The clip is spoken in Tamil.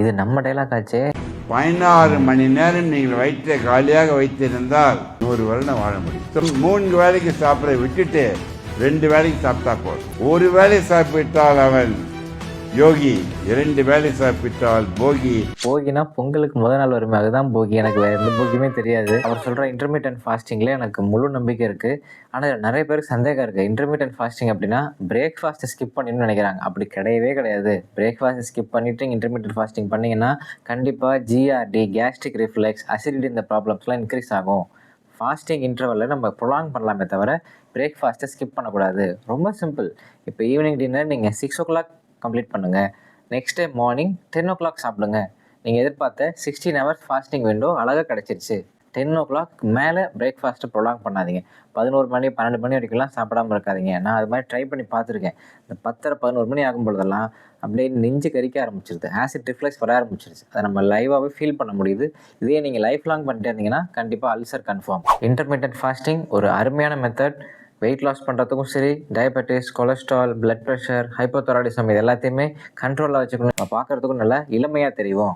இது நம்ம டைலாக் ஆச்சே. 16 மணி நேரம் நீங்கள் வயிற்றை காலியாக வைத்திருந்தால் 100 வருடம் வாழ முடியும். 3 வேளைக்கு சாப்பிட விட்டுட்டு 2 வேளைக்கு சாப்பிட்டா போதும். ஒரு வேளை சாப்பிட்டால் அவன் யோகி, 2 வேளை சாப்பிட்டால் போகி. போகினா பொங்கலுக்கு முதல் நாள் வருமே, அதுதான் போகி. எனக்கு வேறு எந்த போகியுமே தெரியாது. அவர் சொல்கிற இன்டர்மீடியன்ட் ஃபாஸ்டிங்கில் எனக்கு முழு நம்பிக்கை இருக்குது. ஆனால் நிறைய பேருக்கு சந்தேகம் இருக்குது. இன்டர்மீடியன்ட் ஃபாஸ்டிங் அப்படின்னா பிரேக்ஃபாஸ்ட்டை ஸ்கிப் பண்ணிடணும்னு நினைக்கிறாங்க. அப்படி கிடையவே கிடையாது. பிரேக்ஃபாஸ்ட்டை ஸ்கிப் பண்ணிவிட்டு இன்டர்மீடியன்ட் ஃபாஸ்டிங் பண்ணிங்கன்னா கண்டிப்பாக ஜிஆர்டி, கேஸ்ட்ரிக் ரிஃப்ளெக்ஸ், அசிடிட்டி இந்த ப்ராப்ளம்ஸ்லாம் இன்க்ரீஸ் ஆகும். ஃபாஸ்டிங் இன்டர்வலில் நம்ம ப்ரொலாங் பண்ணலாமே தவிர பிரேக்ஃபாஸ்ட்டை ஸ்கிப் பண்ணக்கூடாது. ரொம்ப சிம்பிள். இப்போ ஈவினிங் டின்னர் நீங்கள் 6 o'clock கம்ப்ளீட் பண்ணுங்கள். நெக்ஸ்ட் டே மார்னிங் 10 o'clock சாப்பிடுங்க. நீங்கள் எதிர்பார்த்த 16 hours ஃபாஸ்டிங் விண்டோ அழகாக கிடச்சிருச்சு. 10 o'clock மேலே பிரேக்ஃபாஸ்ட்டை ப்ரொலாங் பண்ணாதீங்க. 11 மணி 12 மணி வரைக்கும்லாம் சாப்பிடாமல் இருக்காதீங்க. நான் அது மாதிரி ட்ரை பண்ணி பார்த்துருக்கேன். இந்த 10:30 11 மணி ஆகும் பொழுதெல்லாம் அப்படியே நெஞ்சு கறிக்க ஆரம்பிச்சிருது. ஆசிட் ரிஃப்ளெக்ஸ் வர ஆரம்பிச்சிருச்சு. அதை நம்ம லைவாகவே ஃபீல் பண்ண முடியுது. இதே நீங்கள் லைஃப் லாங் பண்ணிட்டே இருந்தீங்கன்னா கண்டிப்பாக அல்சர் கன்ஃபார்ம். இன்டர்மீடியன்ட் ஃபாஸ்டிங் ஒரு அருமையான மெத்தட். வெயிட் லாஸ் பண்ணுறதுக்கும் சரி, diabetes, cholesterol, blood pressure, hypothyroidism இது எல்லாத்தையுமே கண்ட்ரோலில் வச்சுக்கணும். பார்க்குறதுக்கும் நல்லா இளமையாக தெரியும்.